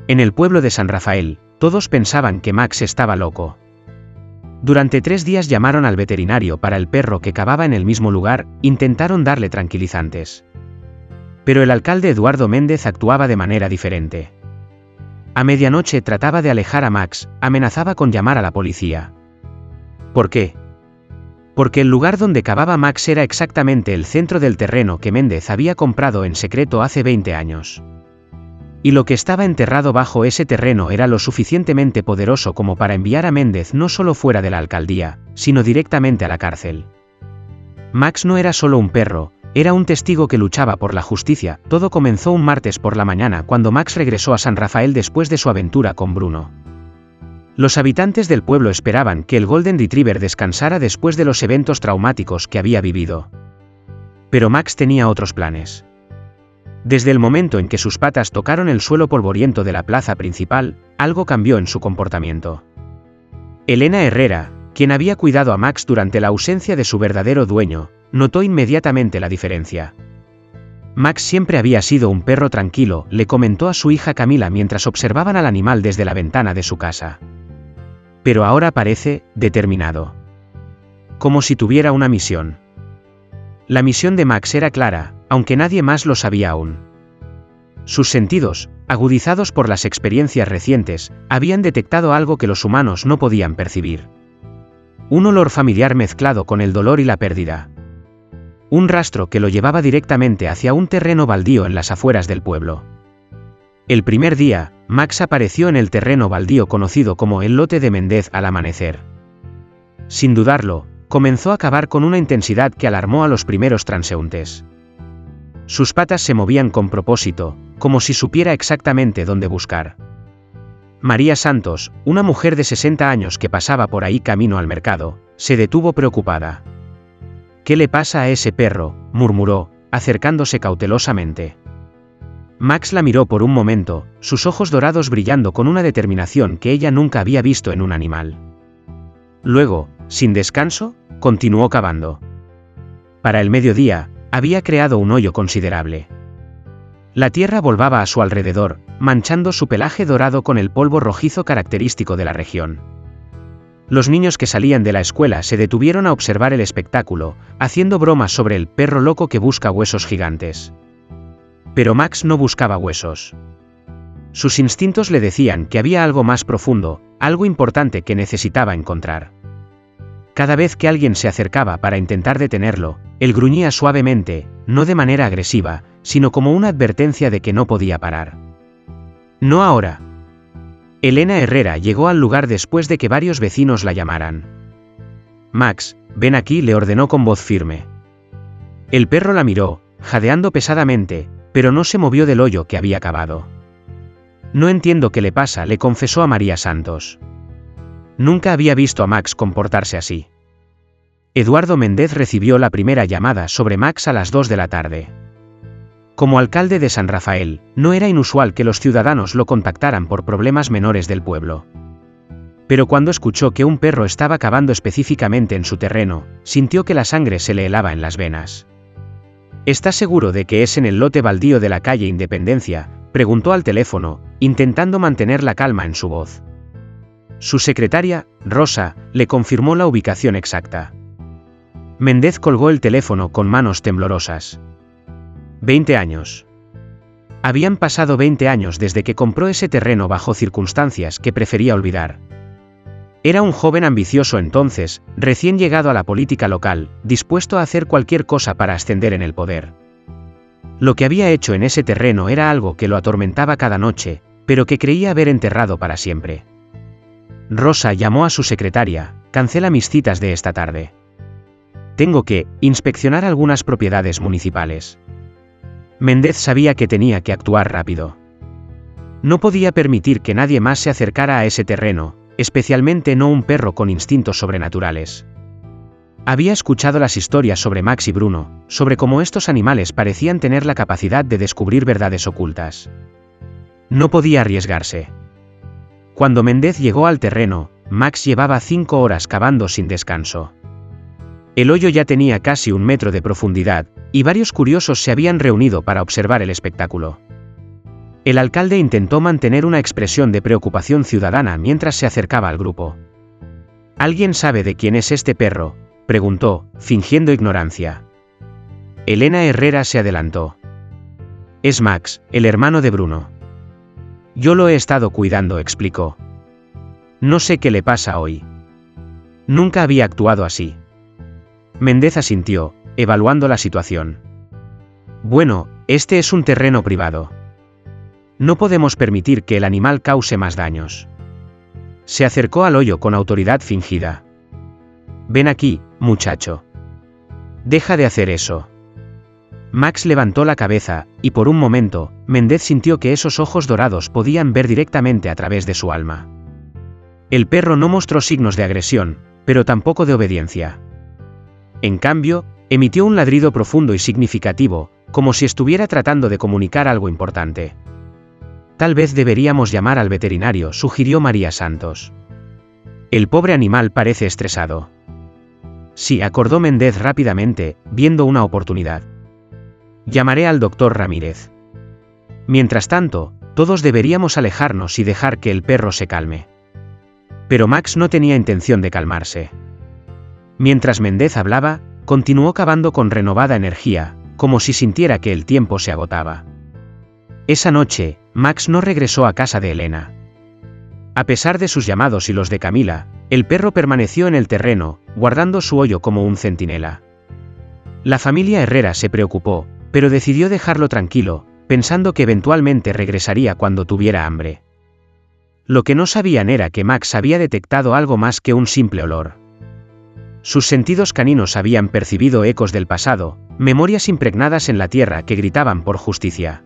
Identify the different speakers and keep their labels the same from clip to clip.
Speaker 1: En el pueblo de San Rafael, todos pensaban que Max estaba loco. Durante 3 días llamaron al veterinario para el perro que cavaba en el mismo lugar, intentaron darle tranquilizantes. Pero el alcalde Eduardo Méndez actuaba de manera diferente. A medianoche trataba de alejar a Max, amenazaba con llamar a la policía. ¿Por qué? Porque el lugar donde cavaba Max era exactamente el centro del terreno que Méndez había comprado en secreto hace 20 años. Y lo que estaba enterrado bajo ese terreno era lo suficientemente poderoso como para enviar a Méndez no solo fuera de la alcaldía, sino directamente a la cárcel. Max no era solo un perro, era un testigo que luchaba por la justicia. Todo comenzó un martes por la mañana cuando Max regresó a San Rafael después de su aventura con Bruno. Los habitantes del pueblo esperaban que el Golden Retriever descansara después de los eventos traumáticos que había vivido. Pero Max tenía otros planes. Desde el momento en que sus patas tocaron el suelo polvoriento de la plaza principal, algo cambió en su comportamiento. Elena Herrera, quien había cuidado a Max durante la ausencia de su verdadero dueño, notó inmediatamente la diferencia. Max siempre había sido un perro tranquilo, le comentó a su hija Camila mientras observaban al animal desde la ventana de su casa. Pero ahora parece determinado. Como si tuviera una misión. La misión de Max era clara, aunque nadie más lo sabía aún. Sus sentidos, agudizados por las experiencias recientes, habían detectado algo que los humanos no podían percibir. Un olor familiar mezclado con el dolor y la pérdida. Un rastro que lo llevaba directamente hacia un terreno baldío en las afueras del pueblo. El primer día, Max apareció en el terreno baldío conocido como el lote de Méndez al amanecer. Sin dudarlo, comenzó a cavar con una intensidad que alarmó a los primeros transeúntes. Sus patas se movían con propósito, como si supiera exactamente dónde buscar. María Santos, una mujer de 60 años que pasaba por ahí camino al mercado, se detuvo preocupada. «¿Qué le pasa a ese perro?», murmuró, acercándose cautelosamente. Max la miró por un momento, sus ojos dorados brillando con una determinación que ella nunca había visto en un animal. Luego, sin descanso, continuó cavando. Para el mediodía, había creado un hoyo considerable. La tierra volvaba a su alrededor, manchando su pelaje dorado con el polvo rojizo característico de la región. Los niños que salían de la escuela se detuvieron a observar el espectáculo, haciendo bromas sobre el perro loco que busca huesos gigantes. Pero Max no buscaba huesos. Sus instintos le decían que había algo más profundo, algo importante que necesitaba encontrar. Cada vez que alguien se acercaba para intentar detenerlo, él gruñía suavemente, no de manera agresiva, sino como una advertencia de que no podía parar. No ahora. Elena Herrera llegó al lugar después de que varios vecinos la llamaran. «Max, ven aquí», le ordenó con voz firme. El perro la miró, jadeando pesadamente, pero no se movió del hoyo que había cavado. «No entiendo qué le pasa», le confesó a María Santos. Nunca había visto a Max comportarse así. Eduardo Méndez recibió la primera llamada sobre Max a las 2 de la tarde. Como alcalde de San Rafael, no era inusual que los ciudadanos lo contactaran por problemas menores del pueblo. Pero cuando escuchó que un perro estaba cavando específicamente en su terreno, sintió que la sangre se le helaba en las venas. «¿Estás seguro de que es en el lote baldío de la calle Independencia?», preguntó al teléfono, intentando mantener la calma en su voz. Su secretaria, Rosa, le confirmó la ubicación exacta. Méndez colgó el teléfono con manos temblorosas. 20 años. Habían pasado 20 años desde que compró ese terreno bajo circunstancias que prefería olvidar. Era un joven ambicioso entonces, recién llegado a la política local, dispuesto a hacer cualquier cosa para ascender en el poder. Lo que había hecho en ese terreno era algo que lo atormentaba cada noche, pero que creía haber enterrado para siempre. Rosa llamó a su secretaria: «Cancela mis citas de esta tarde. Tengo que inspeccionar algunas propiedades municipales». Méndez sabía que tenía que actuar rápido. No podía permitir que nadie más se acercara a ese terreno, especialmente no un perro con instintos sobrenaturales. Había escuchado las historias sobre Max y Bruno, sobre cómo estos animales parecían tener la capacidad de descubrir verdades ocultas. No podía arriesgarse. Cuando Méndez llegó al terreno, Max llevaba 5 horas cavando sin descanso. El hoyo ya tenía casi 1 metro de profundidad, y varios curiosos se habían reunido para observar el espectáculo. El alcalde intentó mantener una expresión de preocupación ciudadana mientras se acercaba al grupo. ¿Alguien sabe de quién es este perro?, preguntó, fingiendo ignorancia. Elena Herrera se adelantó. Es Max, el hermano de Bruno. Yo lo he estado cuidando, explicó. No sé qué le pasa hoy. Nunca había actuado así. Méndez asintió, evaluando la situación. Bueno, este es un terreno privado. No podemos permitir que el animal cause más daños. Se acercó al hoyo con autoridad fingida. Ven aquí, muchacho. Deja de hacer eso. Max levantó la cabeza, y por un momento, Méndez sintió que esos ojos dorados podían ver directamente a través de su alma. El perro no mostró signos de agresión, pero tampoco de obediencia. En cambio, emitió un ladrido profundo y significativo, como si estuviera tratando de comunicar algo importante. Tal vez deberíamos llamar al veterinario, sugirió María Santos. El pobre animal parece estresado. Sí, acordó Méndez rápidamente, viendo una oportunidad. Llamaré al doctor Ramírez. Mientras tanto, todos deberíamos alejarnos y dejar que el perro se calme. Pero Max no tenía intención de calmarse. Mientras Méndez hablaba, continuó cavando con renovada energía, como si sintiera que el tiempo se agotaba. Esa noche, Max no regresó a casa de Elena. A pesar de sus llamados y los de Camila, el perro permaneció en el terreno, guardando su hoyo como un centinela. La familia Herrera se preocupó, pero decidió dejarlo tranquilo, pensando que eventualmente regresaría cuando tuviera hambre. Lo que no sabían era que Max había detectado algo más que un simple olor. Sus sentidos caninos habían percibido ecos del pasado, memorias impregnadas en la tierra que gritaban por justicia.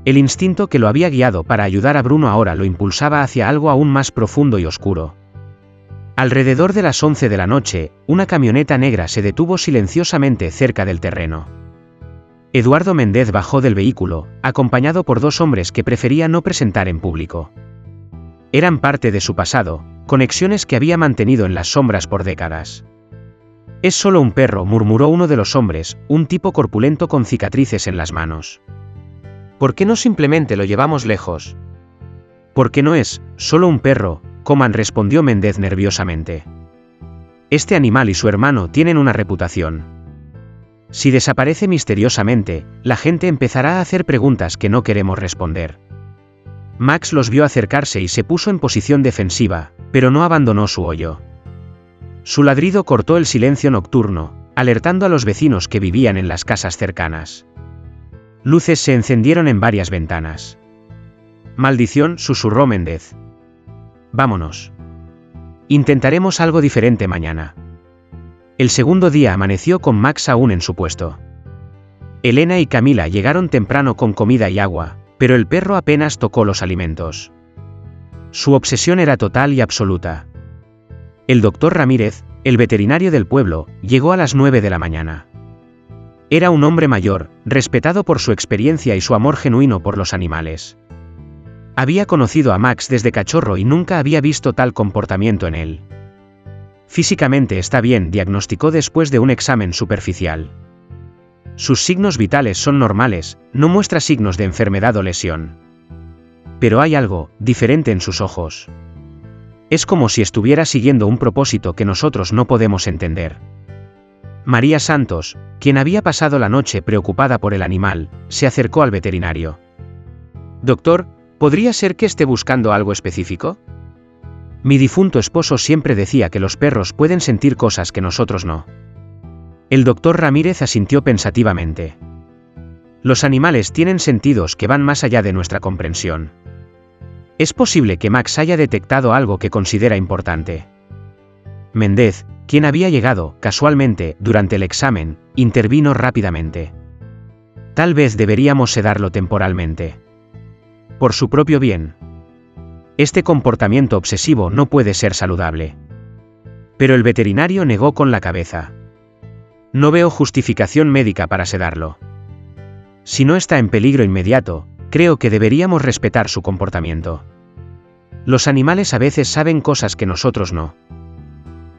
Speaker 1: El instinto que lo había guiado para ayudar a Bruno ahora lo impulsaba hacia algo aún más profundo y oscuro. Alrededor de las 11 de la noche, una camioneta negra se detuvo silenciosamente cerca del terreno. Eduardo Méndez bajó del vehículo, acompañado por dos hombres que prefería no presentar en público. Eran parte de su pasado, conexiones que había mantenido en las sombras por décadas. Es solo un perro, murmuró uno de los hombres, un tipo corpulento con cicatrices en las manos. ¿Por qué no simplemente lo llevamos lejos? Porque no es solo un perro, Coman, respondió Méndez nerviosamente. Este animal y su hermano tienen una reputación. Si desaparece misteriosamente, la gente empezará a hacer preguntas que no queremos responder. Max los vio acercarse y se puso en posición defensiva, pero no abandonó su hoyo. Su ladrido cortó el silencio nocturno, alertando a los vecinos que vivían en las casas cercanas. Luces se encendieron en varias ventanas. Maldición, susurró Méndez. Vámonos. Intentaremos algo diferente mañana. El segundo día amaneció con Max aún en su puesto. Elena y Camila llegaron temprano con comida y agua, pero el perro apenas tocó los alimentos. Su obsesión era total y absoluta. El doctor Ramírez, el veterinario del pueblo, llegó a las 9 de la mañana. Era un hombre mayor, respetado por su experiencia y su amor genuino por los animales. Había conocido a Max desde cachorro y nunca había visto tal comportamiento en él. Físicamente está bien, diagnosticó después de un examen superficial. Sus signos vitales son normales, no muestra signos de enfermedad o lesión. Pero hay algo diferente en sus ojos. Es como si estuviera siguiendo un propósito que nosotros no podemos entender. María Santos, quien había pasado la noche preocupada por el animal, se acercó al veterinario. Doctor, ¿podría ser que esté buscando algo específico? Mi difunto esposo siempre decía que los perros pueden sentir cosas que nosotros no. El doctor Ramírez asintió pensativamente. Los animales tienen sentidos que van más allá de nuestra comprensión. Es posible que Max haya detectado algo que considera importante. Méndez, quien había llegado, casualmente, durante el examen, intervino rápidamente. Tal vez deberíamos sedarlo temporalmente. Por su propio bien. Este comportamiento obsesivo no puede ser saludable. Pero el veterinario negó con la cabeza. No veo justificación médica para sedarlo. Si no está en peligro inmediato, creo que deberíamos respetar su comportamiento. Los animales a veces saben cosas que nosotros no.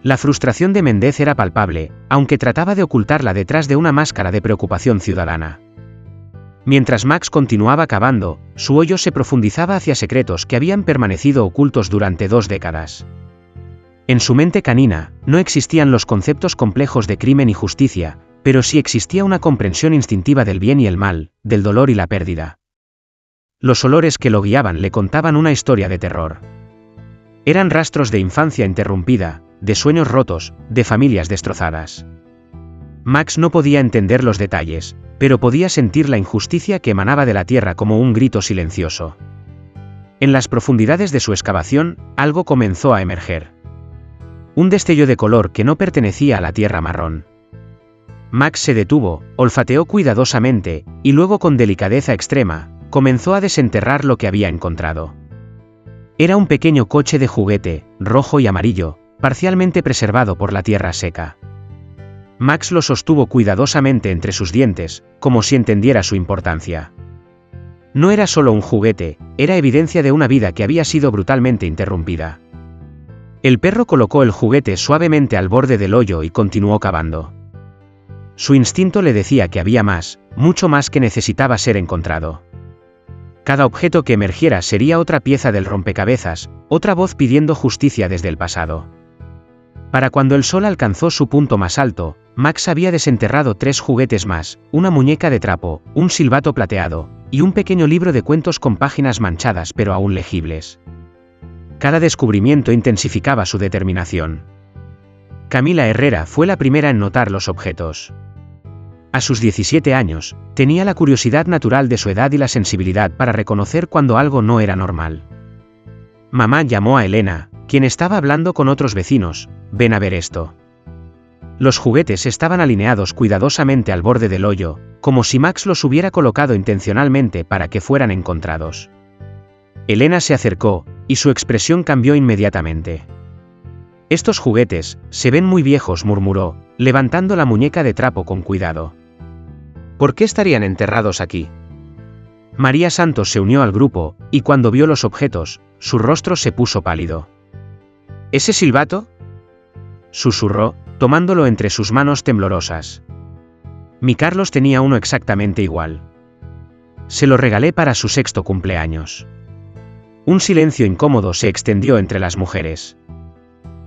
Speaker 1: La frustración de Méndez era palpable, aunque trataba de ocultarla detrás de una máscara de preocupación ciudadana. Mientras Max continuaba cavando, su hoyo se profundizaba hacia secretos que habían permanecido ocultos durante 2 décadas. En su mente canina, no existían los conceptos complejos de crimen y justicia, pero sí existía una comprensión instintiva del bien y el mal, del dolor y la pérdida. Los olores que lo guiaban le contaban una historia de terror. Eran rastros de infancia interrumpida, de sueños rotos, de familias destrozadas. Max no podía entender los detalles, pero podía sentir la injusticia que emanaba de la tierra como un grito silencioso. En las profundidades de su excavación, algo comenzó a emerger. Un destello de color que no pertenecía a la tierra marrón. Max se detuvo, olfateó cuidadosamente, y luego con delicadeza extrema, comenzó a desenterrar lo que había encontrado. Era un pequeño coche de juguete, rojo y amarillo, parcialmente preservado por la tierra seca. Max lo sostuvo cuidadosamente entre sus dientes, como si entendiera su importancia. No era solo un juguete, era evidencia de una vida que había sido brutalmente interrumpida. El perro colocó el juguete suavemente al borde del hoyo y continuó cavando. Su instinto le decía que había más, mucho más que necesitaba ser encontrado. Cada objeto que emergiera sería otra pieza del rompecabezas, otra voz pidiendo justicia desde el pasado. Para cuando el sol alcanzó su punto más alto, Max había desenterrado 3 juguetes más, una muñeca de trapo, un silbato plateado, y un pequeño libro de cuentos con páginas manchadas pero aún legibles. Cada descubrimiento intensificaba su determinación. Camila Herrera fue la primera en notar los objetos. A sus 17 años, tenía la curiosidad natural de su edad y la sensibilidad para reconocer cuando algo no era normal. Mamá llamó a Elena, quien estaba hablando con otros vecinos. «Ven a ver esto». Los juguetes estaban alineados cuidadosamente al borde del hoyo, como si Max los hubiera colocado intencionalmente para que fueran encontrados. Elena se acercó, y su expresión cambió inmediatamente. «Estos juguetes, se ven muy viejos», murmuró, levantando la muñeca de trapo con cuidado. «¿Por qué estarían enterrados aquí?» María Santos se unió al grupo, y cuando vio los objetos, su rostro se puso pálido. «¿Ese silbato?», susurró, tomándolo entre sus manos temblorosas. «Mi Carlos tenía uno exactamente igual. Se lo regalé para su 6º cumpleaños». Un silencio incómodo se extendió entre las mujeres.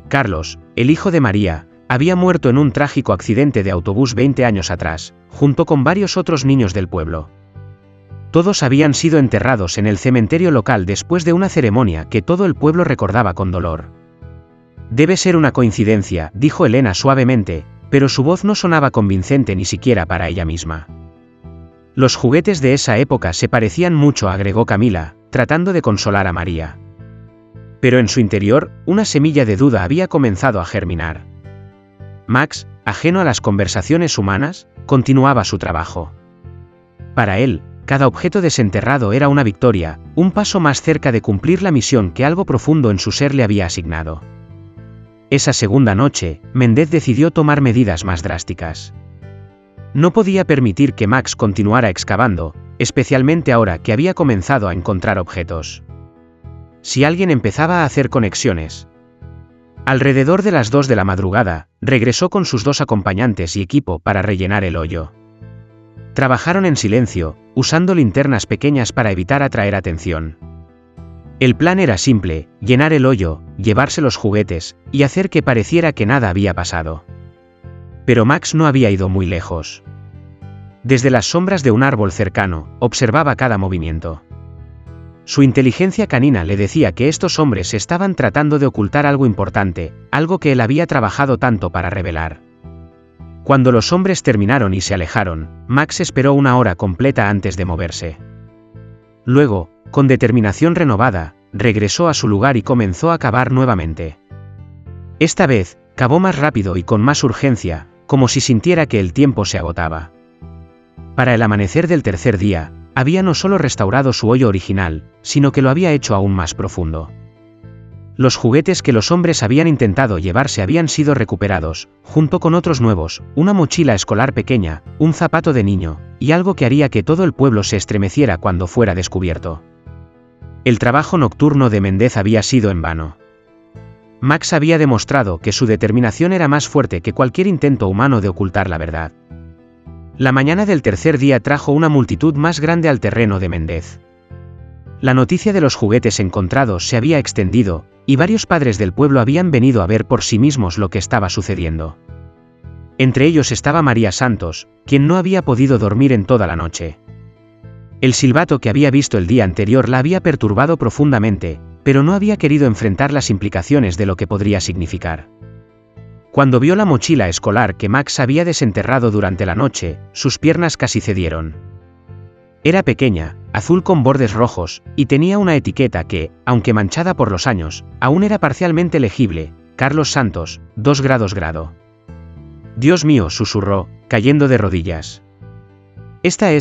Speaker 1: Carlos, el hijo de María, había muerto en un trágico accidente de autobús 20 años atrás, junto con varios otros niños del pueblo. Todos habían sido enterrados en el cementerio local después de una ceremonia que todo el pueblo recordaba con dolor. «Debe ser una coincidencia», dijo Elena suavemente, pero su voz no sonaba convincente ni siquiera para ella misma. «Los juguetes de esa época se parecían mucho», agregó Camila, tratando de consolar a María. Pero en su interior, una semilla de duda había comenzado a germinar. Max, ajeno a las conversaciones humanas, continuaba su trabajo. Para él, cada objeto desenterrado era una victoria, un paso más cerca de cumplir la misión que algo profundo en su ser le había asignado. Esa segunda noche, Méndez decidió tomar medidas más drásticas. No podía permitir que Max continuara excavando, especialmente ahora que había comenzado a encontrar objetos. Si alguien empezaba a hacer conexiones. Alrededor de las 2 de la madrugada, regresó con sus 2 acompañantes y equipo para rellenar el hoyo. Trabajaron en silencio, usando linternas pequeñas para evitar atraer atención. El plan era simple: llenar el hoyo, llevarse los juguetes, y hacer que pareciera que nada había pasado. Pero Max no había ido muy lejos. Desde las sombras de un árbol cercano, observaba cada movimiento. Su inteligencia canina le decía que estos hombres estaban tratando de ocultar algo importante, algo que él había trabajado tanto para revelar. Cuando los hombres terminaron y se alejaron, Max esperó 1 hora completa antes de moverse. Luego, con determinación renovada, regresó a su lugar y comenzó a cavar nuevamente. Esta vez, cavó más rápido y con más urgencia, como si sintiera que el tiempo se agotaba. Para el amanecer del tercer día, había no solo restaurado su hoyo original, sino que lo había hecho aún más profundo. Los juguetes que los hombres habían intentado llevarse habían sido recuperados, junto con otros nuevos, una mochila escolar pequeña, un zapato de niño, y algo que haría que todo el pueblo se estremeciera cuando fuera descubierto. El trabajo nocturno de Méndez había sido en vano. Max había demostrado que su determinación era más fuerte que cualquier intento humano de ocultar la verdad. La mañana del tercer día trajo una multitud más grande al terreno de Méndez. La noticia de los juguetes encontrados se había extendido, y varios padres del pueblo habían venido a ver por sí mismos lo que estaba sucediendo. Entre ellos estaba María Santos, quien no había podido dormir en toda la noche. El silbato que había visto el día anterior la había perturbado profundamente, pero no había querido enfrentar las implicaciones de lo que podría significar. Cuando vio la mochila escolar que Max había desenterrado durante la noche, sus piernas casi cedieron. Era pequeña, azul con bordes rojos, y tenía una etiqueta que, aunque manchada por los años, aún era parcialmente legible: Carlos Santos, 2 grado. Dios mío, susurró, cayendo de rodillas. Esta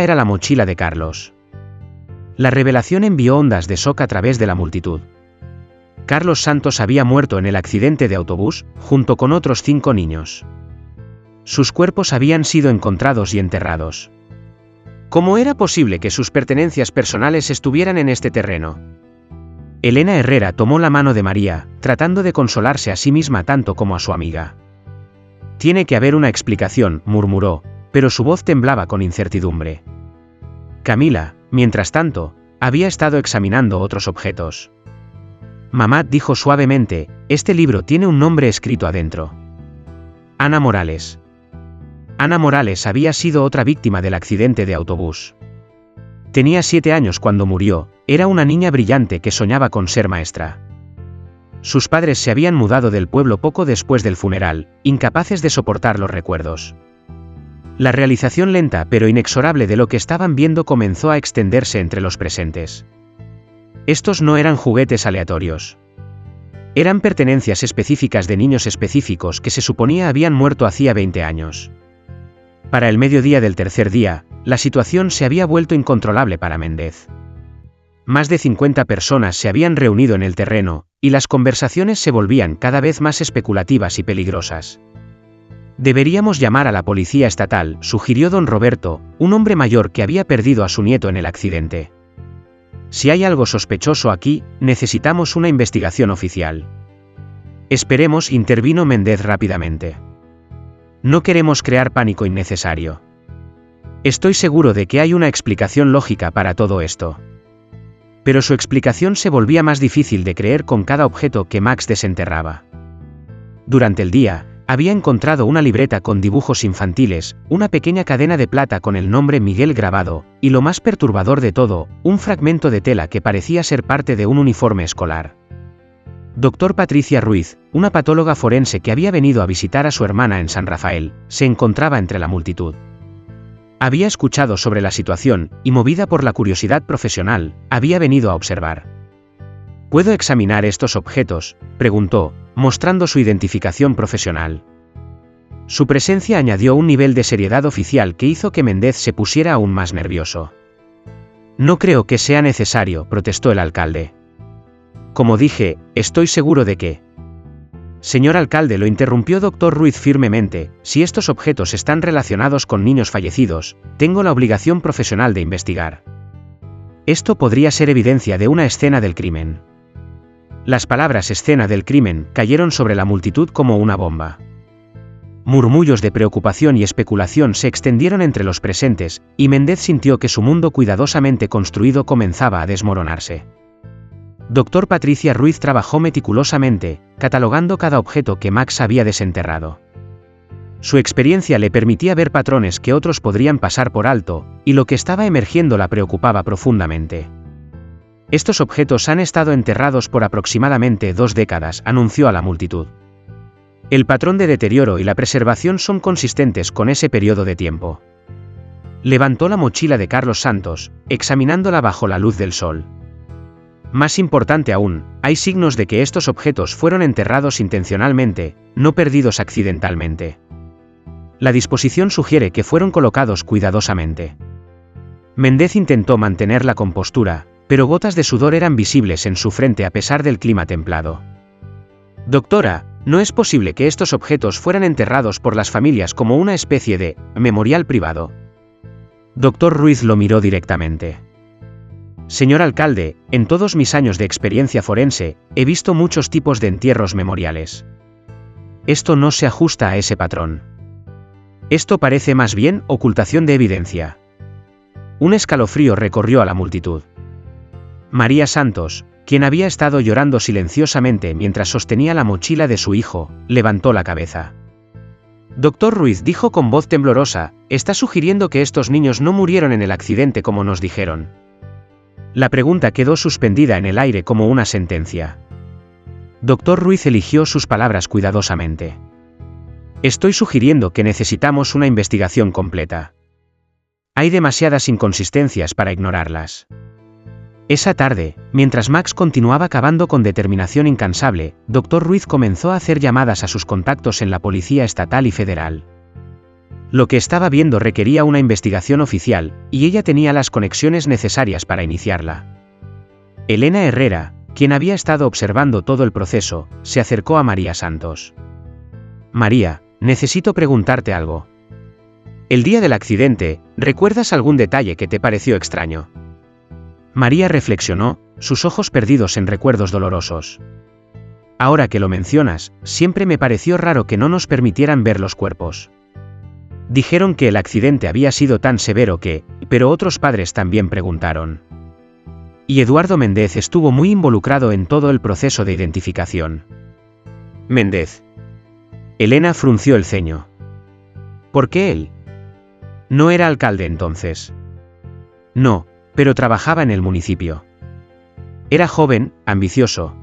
Speaker 1: era la mochila de Carlos. La revelación envió ondas de shock a través de la multitud. Carlos Santos había muerto en el accidente de autobús, junto con otros 5 niños. Sus cuerpos habían sido encontrados y enterrados. ¿Cómo era posible que sus pertenencias personales estuvieran en este terreno? Elena Herrera tomó la mano de María, tratando de consolarse a sí misma tanto como a su amiga. Tiene que haber una explicación, murmuró, pero su voz temblaba con incertidumbre. Camila, mientras tanto, había estado examinando otros objetos. Mamá, dijo suavemente, este libro tiene un nombre escrito adentro. Ana Morales. Ana Morales había sido otra víctima del accidente de autobús. Tenía 7 años cuando murió, era una niña brillante que soñaba con ser maestra. Sus padres se habían mudado del pueblo poco después del funeral, incapaces de soportar los recuerdos. La realización lenta pero inexorable de lo que estaban viendo comenzó a extenderse entre los presentes. Estos no eran juguetes aleatorios. Eran pertenencias específicas de niños específicos que se suponía habían muerto hacía 20 años. Para el mediodía del tercer día, la situación se había vuelto incontrolable para Méndez. Más de 50 personas se habían reunido en el terreno, y las conversaciones se volvían cada vez más especulativas y peligrosas. Deberíamos llamar a la policía estatal, sugirió don Roberto, un hombre mayor que había perdido a su nieto en el accidente. Si hay algo sospechoso aquí, necesitamos una investigación oficial. Esperemos, intervino Méndez rápidamente. No queremos crear pánico innecesario. Estoy seguro de que hay una explicación lógica para todo esto. Pero su explicación se volvía más difícil de creer con cada objeto que Max desenterraba. Durante el día, había encontrado una libreta con dibujos infantiles, una pequeña cadena de plata con el nombre Miguel grabado, y lo más perturbador de todo, un fragmento de tela que parecía ser parte de un uniforme escolar. Dr. Patricia Ruiz, una patóloga forense que había venido a visitar a su hermana en San Rafael, se encontraba entre la multitud. Había escuchado sobre la situación, y movida por la curiosidad profesional, había venido a observar. ¿Puedo examinar estos objetos?, preguntó, mostrando su identificación profesional. Su presencia añadió un nivel de seriedad oficial que hizo que Méndez se pusiera aún más nervioso. No creo que sea necesario, protestó el alcalde. Como dije, estoy seguro de que... Señor alcalde, lo interrumpió Dr. Ruiz firmemente, si estos objetos están relacionados con niños fallecidos, tengo la obligación profesional de investigar. Esto podría ser evidencia de una escena del crimen. Las palabras escena del crimen cayeron sobre la multitud como una bomba. Murmullos de preocupación y especulación se extendieron entre los presentes, y Méndez sintió que su mundo cuidadosamente construido comenzaba a desmoronarse. Dr. Patricia Ruiz trabajó meticulosamente, catalogando cada objeto que Max había desenterrado. Su experiencia le permitía ver patrones que otros podrían pasar por alto, y lo que estaba emergiendo la preocupaba profundamente. Estos objetos han estado enterrados por aproximadamente 2 décadas, anunció a la multitud. El patrón de deterioro y la preservación son consistentes con ese periodo de tiempo. Levantó la mochila de Carlos Santos, examinándola bajo la luz del sol. Más importante aún, hay signos de que estos objetos fueron enterrados intencionalmente, no perdidos accidentalmente. La disposición sugiere que fueron colocados cuidadosamente. Méndez intentó mantener la compostura, pero gotas de sudor eran visibles en su frente a pesar del clima templado. Doctora, no es posible que estos objetos fueran enterrados por las familias como una especie de memorial privado. Dr. Ruiz lo miró directamente. Señor alcalde, en todos mis años de experiencia forense, he visto muchos tipos de entierros memoriales. Esto no se ajusta a ese patrón. Esto parece más bien ocultación de evidencia. Un escalofrío recorrió a la multitud. María Santos, quien había estado llorando silenciosamente mientras sostenía la mochila de su hijo, levantó la cabeza. Doctor Ruiz dijo con voz temblorosa, está sugiriendo que estos niños no murieron en el accidente como nos dijeron. La pregunta quedó suspendida en el aire como una sentencia. Doctor Ruiz eligió sus palabras cuidadosamente. Estoy sugiriendo que necesitamos una investigación completa. Hay demasiadas inconsistencias para ignorarlas. Esa tarde, mientras Max continuaba cavando con determinación incansable, Dr. Ruiz comenzó a hacer llamadas a sus contactos en la policía estatal y federal. Lo que estaba viendo requería una investigación oficial, y ella tenía las conexiones necesarias para iniciarla. Elena Herrera, quien había estado observando todo el proceso, se acercó a María Santos. María, necesito preguntarte algo. El día del accidente, ¿recuerdas algún detalle que te pareció extraño? María reflexionó, sus ojos perdidos en recuerdos dolorosos. Ahora que lo mencionas, siempre me pareció raro que no nos permitieran ver los cuerpos. Dijeron que el accidente había sido tan severo que, pero otros padres también preguntaron. Y Eduardo Méndez estuvo muy involucrado en todo el proceso de identificación. Méndez. Elena frunció el ceño. ¿Por qué él? No era alcalde entonces. No, pero trabajaba en el municipio. Era joven, ambicioso.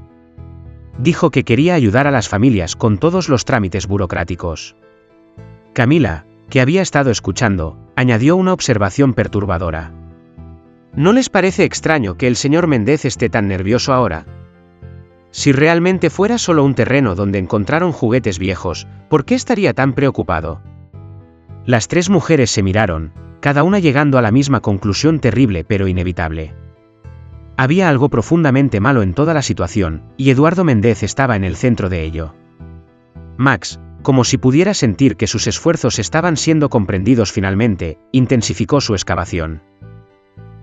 Speaker 1: Dijo que quería ayudar a las familias con todos los trámites burocráticos. Camila, que había estado escuchando, añadió una observación perturbadora. ¿No les parece extraño que el señor Méndez esté tan nervioso ahora? Si realmente fuera solo un terreno donde encontraron juguetes viejos, ¿por qué estaría tan preocupado? Las tres mujeres se miraron, cada una llegando a la misma conclusión terrible pero inevitable. Había algo profundamente malo en toda la situación, y Eduardo Méndez estaba en el centro de ello. Max, como si pudiera sentir que sus esfuerzos estaban siendo comprendidos finalmente, intensificó su excavación.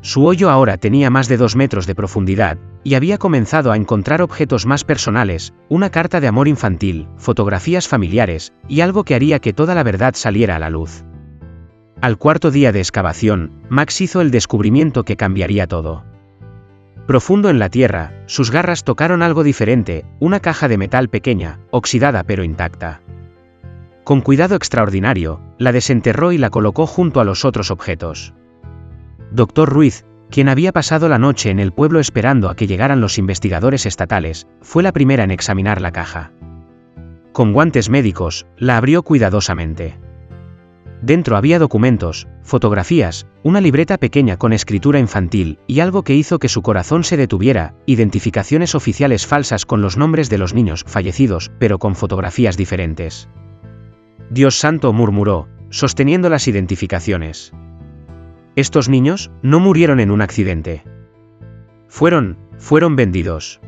Speaker 1: Su hoyo ahora tenía más de 2 metros de profundidad, y había comenzado a encontrar objetos más personales, una carta de amor infantil, fotografías familiares, y algo que haría que toda la verdad saliera a la luz. Al cuarto día de excavación, Max hizo el descubrimiento que cambiaría todo. Profundo en la tierra, sus garras tocaron algo diferente, una caja de metal pequeña, oxidada pero intacta. Con cuidado extraordinario, la desenterró y la colocó junto a los otros objetos. Dr. Ruiz, quien había pasado la noche en el pueblo esperando a que llegaran los investigadores estatales, fue la primera en examinar la caja. Con guantes médicos, la abrió cuidadosamente. Dentro había documentos, fotografías, una libreta pequeña con escritura infantil, y algo que hizo que su corazón se detuviera, identificaciones oficiales falsas con los nombres de los niños fallecidos, pero con fotografías diferentes. Dios santo, murmuró, sosteniendo las identificaciones. Estos niños no murieron en un accidente. Fueron vendidos.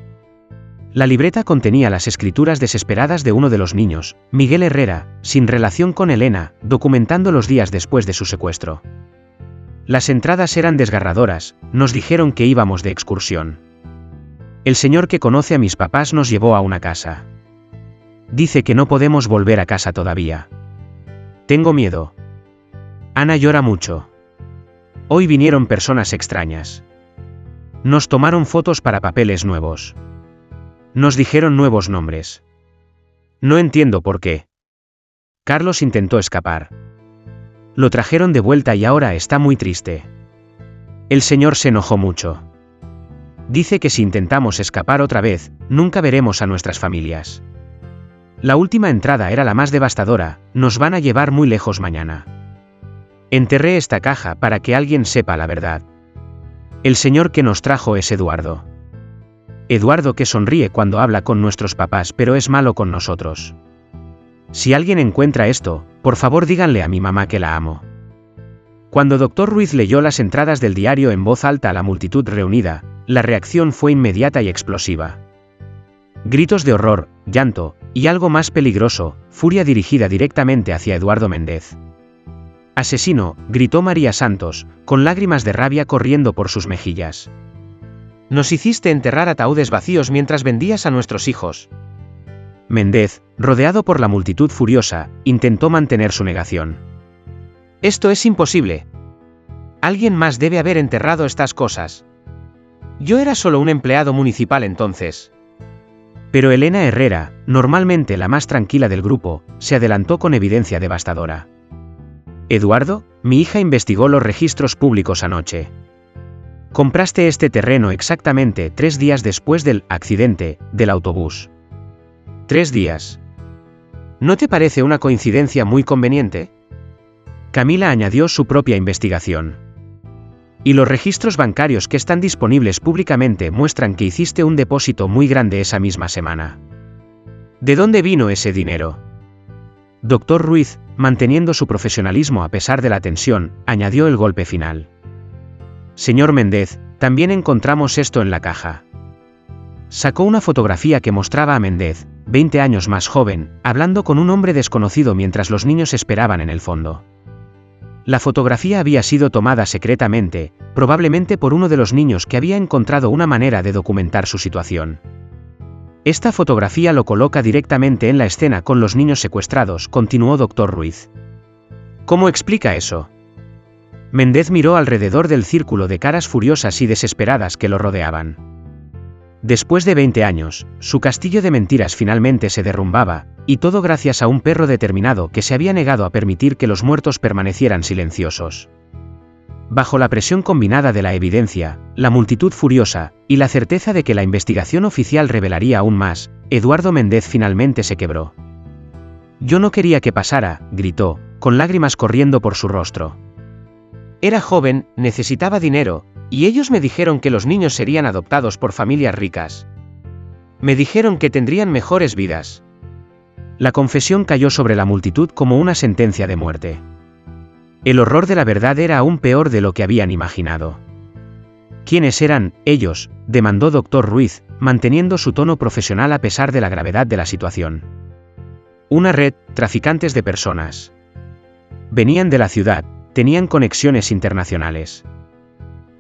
Speaker 1: La libreta contenía las escrituras desesperadas de uno de los niños, Miguel Herrera, sin relación con Elena, documentando los días después de su secuestro. Las entradas eran desgarradoras, nos dijeron que íbamos de excursión. El señor que conoce a mis papás nos llevó a una casa. Dice que no podemos volver a casa todavía. Tengo miedo. Ana llora mucho. Hoy vinieron personas extrañas. Nos tomaron fotos para papeles nuevos. Nos dijeron nuevos nombres. No entiendo por qué. Carlos intentó escapar. Lo trajeron de vuelta y ahora está muy triste. El señor se enojó mucho. Dice que si intentamos escapar otra vez, nunca veremos a nuestras familias. La última entrada era la más devastadora, nos van a llevar muy lejos mañana. Enterré esta caja para que alguien sepa la verdad. El señor que nos trajo es Eduardo. Eduardo que sonríe cuando habla con nuestros papás pero es malo con nosotros. Si alguien encuentra esto, por favor díganle a mi mamá que la amo. Cuando Dr. Ruiz leyó las entradas del diario en voz alta a la multitud reunida, la reacción fue inmediata y explosiva. Gritos de horror, llanto, y algo más peligroso, furia dirigida directamente hacia Eduardo Méndez. Asesino, gritó María Santos, con lágrimas de rabia corriendo por sus mejillas. Nos hiciste enterrar ataúdes vacíos mientras vendías a nuestros hijos. Méndez, rodeado por la multitud furiosa, intentó mantener su negación. Esto es imposible. Alguien más debe haber enterrado estas cosas. Yo era solo un empleado municipal entonces. Pero Elena Herrera, normalmente la más tranquila del grupo, se adelantó con evidencia devastadora. Eduardo, mi hija investigó los registros públicos anoche. Compraste este terreno exactamente 3 días después del accidente del autobús. 3 días. ¿No te parece una coincidencia muy conveniente? Camila añadió su propia investigación. Y los registros bancarios que están disponibles públicamente muestran que hiciste un depósito muy grande esa misma semana. ¿De dónde vino ese dinero? Doctor Ruiz, manteniendo su profesionalismo a pesar de la tensión, añadió el golpe final. Señor Méndez, también encontramos esto en la caja. Sacó una fotografía que mostraba a Méndez, 20 años más joven, hablando con un hombre desconocido mientras los niños esperaban en el fondo. La fotografía había sido tomada secretamente, probablemente por uno de los niños que había encontrado una manera de documentar su situación. Esta fotografía lo coloca directamente en la escena con los niños secuestrados, continuó Dr. Ruiz. ¿Cómo explica eso? Méndez miró alrededor del círculo de caras furiosas y desesperadas que lo rodeaban. Después de 20 años, su castillo de mentiras finalmente se derrumbaba, y todo gracias a un perro determinado que se había negado a permitir que los muertos permanecieran silenciosos. Bajo la presión combinada de la evidencia, la multitud furiosa, y la certeza de que la investigación oficial revelaría aún más, Eduardo Méndez finalmente se quebró. Yo no quería que pasara, gritó, con lágrimas corriendo por su rostro. Era joven, necesitaba dinero, y ellos me dijeron que los niños serían adoptados por familias ricas. Me dijeron que tendrían mejores vidas. La confesión cayó sobre la multitud como una sentencia de muerte. El horror de la verdad era aún peor de lo que habían imaginado. ¿Quiénes eran ellos?, demandó Dr. Ruiz, manteniendo su tono profesional a pesar de la gravedad de la situación. Una red, traficantes de personas. Venían de la ciudad, tenían conexiones internacionales.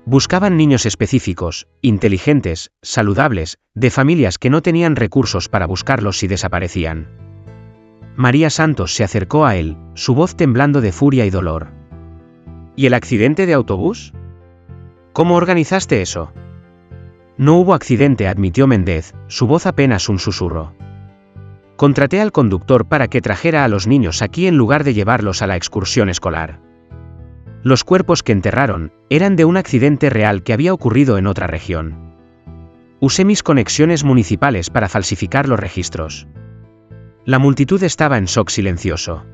Speaker 1: Buscaban niños específicos, inteligentes, saludables, de familias que no tenían recursos para buscarlos si desaparecían. María Santos se acercó a él, su voz temblando de furia y dolor. ¿Y el accidente de autobús? ¿Cómo organizaste eso? No hubo accidente, admitió Méndez, su voz apenas un susurro. Contraté al conductor para que trajera a los niños aquí en lugar de llevarlos a la excursión escolar. Los cuerpos que enterraron eran de un accidente real que había ocurrido en otra región. Usé mis conexiones municipales para falsificar los registros. La multitud estaba en shock silencioso.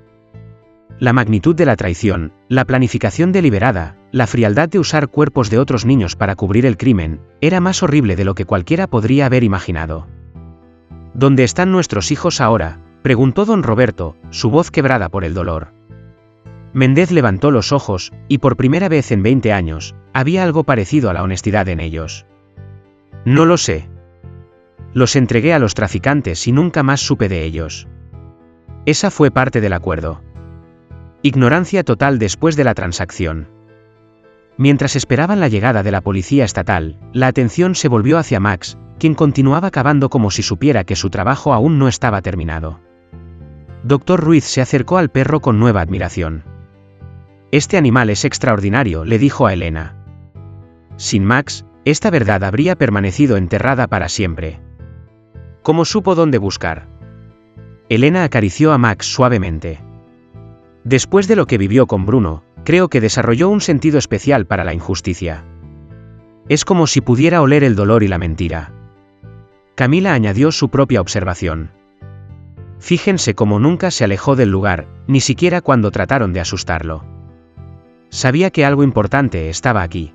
Speaker 1: La magnitud de la traición, la planificación deliberada, la frialdad de usar cuerpos de otros niños para cubrir el crimen, era más horrible de lo que cualquiera podría haber imaginado. ¿Dónde están nuestros hijos ahora?, preguntó don Roberto, su voz quebrada por el dolor. Méndez levantó los ojos, y por primera vez en 20 años, había algo parecido a la honestidad en ellos. No lo sé. Los entregué a los traficantes y nunca más supe de ellos. Esa fue parte del acuerdo. Ignorancia total después de la transacción. Mientras esperaban la llegada de la policía estatal, la atención se volvió hacia Max, quien continuaba cavando como si supiera que su trabajo aún no estaba terminado. Dr. Ruiz se acercó al perro con nueva admiración. Este animal es extraordinario, le dijo a Elena. Sin Max, esta verdad habría permanecido enterrada para siempre. ¿Cómo supo dónde buscar? Elena acarició a Max suavemente. Después de lo que vivió con Bruno, creo que desarrolló un sentido especial para la injusticia. Es como si pudiera oler el dolor y la mentira. Camila añadió su propia observación. Fíjense cómo nunca se alejó del lugar, ni siquiera cuando trataron de asustarlo. Sabía que algo importante estaba aquí.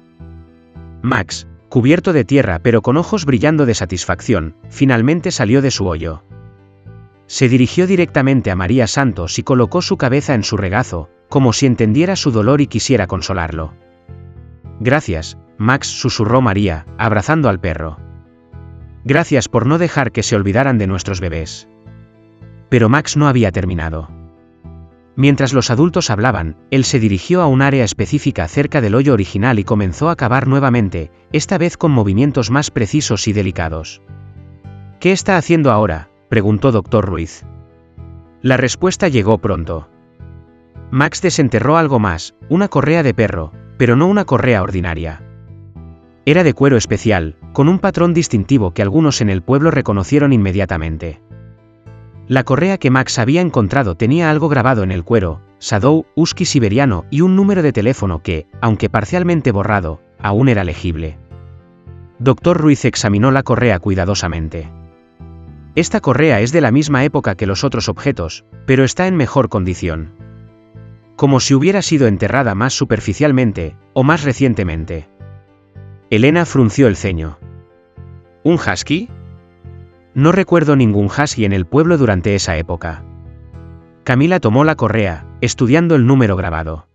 Speaker 1: Max, cubierto de tierra pero con ojos brillando de satisfacción, finalmente salió de su hoyo. Se dirigió directamente a María Santos y colocó su cabeza en su regazo, como si entendiera su dolor y quisiera consolarlo. Gracias, Max, susurró María, abrazando al perro. Gracias por no dejar que se olvidaran de nuestros bebés. Pero Max no había terminado. Mientras los adultos hablaban, él se dirigió a un área específica cerca del hoyo original y comenzó a cavar nuevamente, esta vez con movimientos más precisos y delicados. ¿Qué está haciendo ahora?, preguntó Dr. Ruiz. La respuesta llegó pronto. Max desenterró algo más, una correa de perro, pero no una correa ordinaria. Era de cuero especial, con un patrón distintivo que algunos en el pueblo reconocieron inmediatamente. La correa que Max había encontrado tenía algo grabado en el cuero, Shadow, husky siberiano y un número de teléfono que, aunque parcialmente borrado, aún era legible. Dr. Ruiz examinó la correa cuidadosamente. Esta correa es de la misma época que los otros objetos, pero está en mejor condición. Como si hubiera sido enterrada más superficialmente, o más recientemente. Elena frunció el ceño. ¿Un husky? No recuerdo ningún husky en el pueblo durante esa época. Camila tomó la correa, estudiando el número grabado.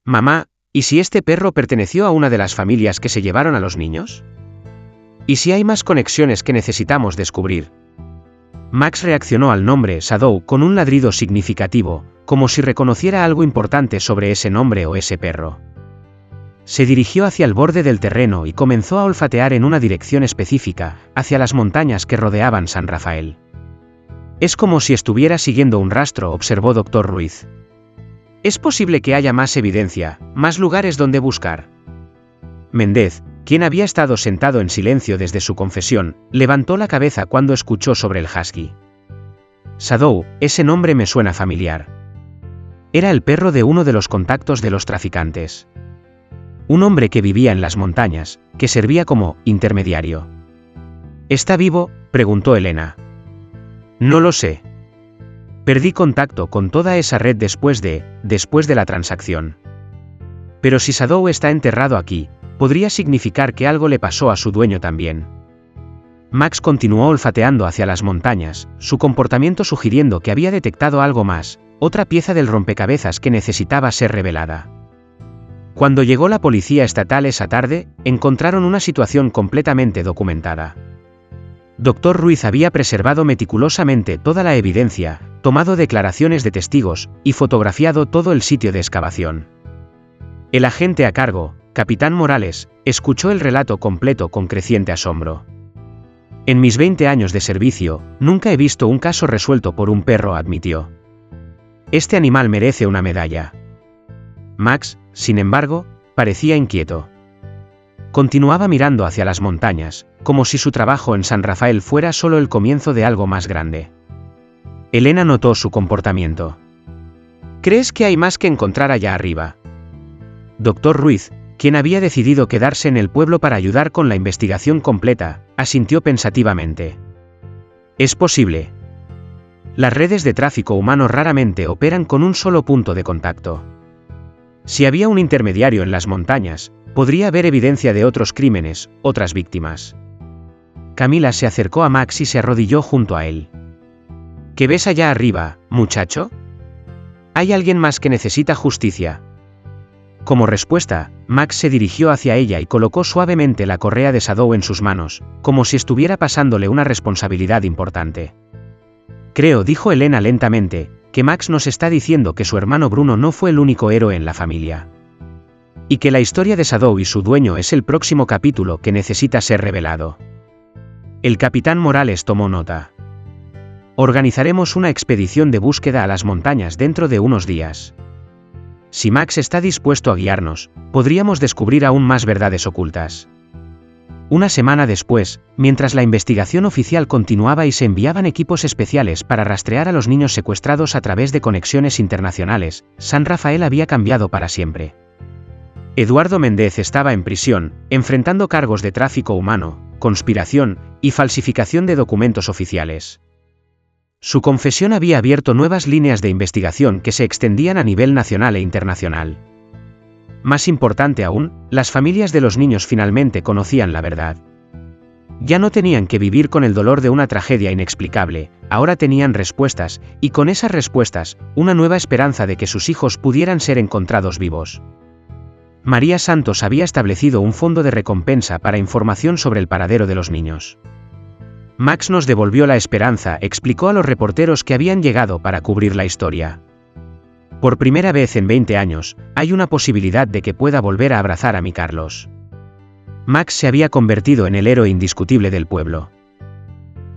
Speaker 1: Mamá, ¿y si este perro perteneció a una de las familias que se llevaron a los niños? ¿Y si hay más conexiones que necesitamos descubrir? Max reaccionó al nombre Shadow con un ladrido significativo, como si reconociera algo importante sobre ese nombre o ese perro. Se dirigió hacia el borde del terreno y comenzó a olfatear en una dirección específica, hacia las montañas que rodeaban San Rafael. Es como si estuviera siguiendo un rastro, observó Dr. Ruiz. Es posible que haya más evidencia, más lugares donde buscar. Méndez, quien había estado sentado en silencio desde su confesión, levantó la cabeza cuando escuchó sobre el husky. Shadow, ese nombre me suena familiar. Era el perro de uno de los contactos de los traficantes. Un hombre que vivía en las montañas, que servía como intermediario. ¿Está vivo?, preguntó Elena. No lo sé. Perdí contacto con toda esa red después de la transacción. Pero si Shadow está enterrado aquí, podría significar que algo le pasó a su dueño también. Max continuó olfateando hacia las montañas, su comportamiento sugiriendo que había detectado algo más, otra pieza del rompecabezas que necesitaba ser revelada. Cuando llegó la policía estatal esa tarde, encontraron una situación completamente documentada. Dr. Ruiz había preservado meticulosamente toda la evidencia, tomado declaraciones de testigos, y fotografiado todo el sitio de excavación. El agente a cargo, Capitán Morales, escuchó el relato completo con creciente asombro. En mis 20 años de servicio, nunca he visto un caso resuelto por un perro, admitió. Este animal merece una medalla. Max, sin embargo, parecía inquieto. Continuaba mirando hacia las montañas, como si su trabajo en San Rafael fuera solo el comienzo de algo más grande. Elena notó su comportamiento. ¿Crees que hay más que encontrar allá arriba? Dr. Ruiz, quien había decidido quedarse en el pueblo para ayudar con la investigación completa, asintió pensativamente. Es posible. Las redes de tráfico humano raramente operan con un solo punto de contacto. Si había un intermediario en las montañas, podría haber evidencia de otros crímenes, otras víctimas. Camila se acercó a Max y se arrodilló junto a él. ¿Qué ves allá arriba, muchacho? Hay alguien más que necesita justicia. Como respuesta, Max se dirigió hacia ella y colocó suavemente la correa de Shadow en sus manos, como si estuviera pasándole una responsabilidad importante. Creo, dijo Elena lentamente, que Max nos está diciendo que su hermano Bruno no fue el único héroe en la familia. Y que la historia de Shadow y su dueño es el próximo capítulo que necesita ser revelado. El capitán Morales tomó nota. Organizaremos una expedición de búsqueda a las montañas dentro de unos días. Si Max está dispuesto a guiarnos, podríamos descubrir aún más verdades ocultas. Una semana después, mientras la investigación oficial continuaba y se enviaban equipos especiales para rastrear a los niños secuestrados a través de conexiones internacionales, San Rafael había cambiado para siempre. Eduardo Méndez estaba en prisión, enfrentando cargos de tráfico humano, conspiración y falsificación de documentos oficiales. Su confesión había abierto nuevas líneas de investigación que se extendían a nivel nacional e internacional. Más importante aún, las familias de los niños finalmente conocían la verdad. Ya no tenían que vivir con el dolor de una tragedia inexplicable, ahora tenían respuestas, y con esas respuestas, una nueva esperanza de que sus hijos pudieran ser encontrados vivos. María Santos había establecido un fondo de recompensa para información sobre el paradero de los niños. Max nos devolvió la esperanza, explicó a los reporteros que habían llegado para cubrir la historia. Por primera vez en 20 años, hay una posibilidad de que pueda volver a abrazar a mi Carlos. Max se había convertido en el héroe indiscutible del pueblo.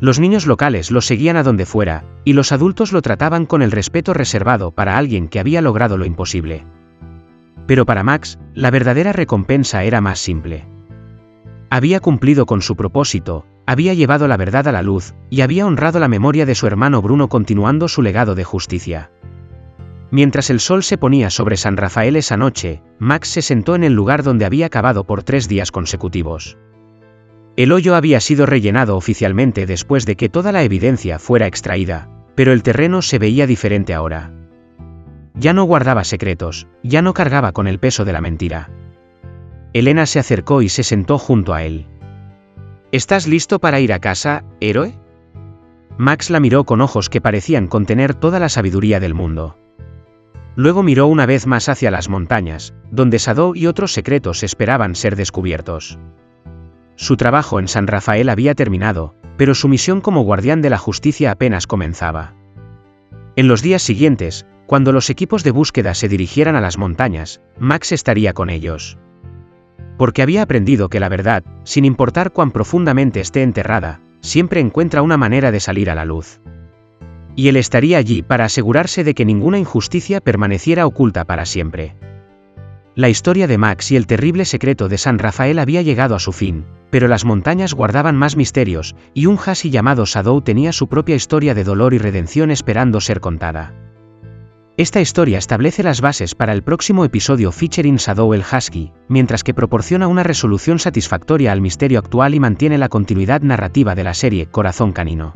Speaker 1: Los niños locales lo seguían a donde fuera, y los adultos lo trataban con el respeto reservado para alguien que había logrado lo imposible. Pero para Max, la verdadera recompensa era más simple. Había cumplido con su propósito, había llevado la verdad a la luz, y había honrado la memoria de su hermano Bruno continuando su legado de justicia. Mientras el sol se ponía sobre San Rafael esa noche, Max se sentó en el lugar donde había cavado por 3 días consecutivos. El hoyo había sido rellenado oficialmente después de que toda la evidencia fuera extraída, pero el terreno se veía diferente ahora. Ya no guardaba secretos, ya no cargaba con el peso de la mentira. Elena se acercó y se sentó junto a él. ¿Estás listo para ir a casa, héroe? Max la miró con ojos que parecían contener toda la sabiduría del mundo. Luego miró una vez más hacia las montañas, donde Shadow y otros secretos esperaban ser descubiertos. Su trabajo en San Rafael había terminado, pero su misión como guardián de la justicia apenas comenzaba. En los días siguientes, cuando los equipos de búsqueda se dirigieran a las montañas, Max estaría con ellos. Porque había aprendido que la verdad, sin importar cuán profundamente esté enterrada, siempre encuentra una manera de salir a la luz. Y él estaría allí para asegurarse de que ninguna injusticia permaneciera oculta para siempre. La historia de Max y el terrible secreto de San Rafael había llegado a su fin, pero las montañas guardaban más misterios, y un Husky llamado Shadow tenía su propia historia de dolor y redención esperando ser contada. Esta historia establece las bases para el próximo episodio featuring Shadow el Husky, mientras que proporciona una resolución satisfactoria al misterio actual y mantiene la continuidad narrativa de la serie Corazón Canino.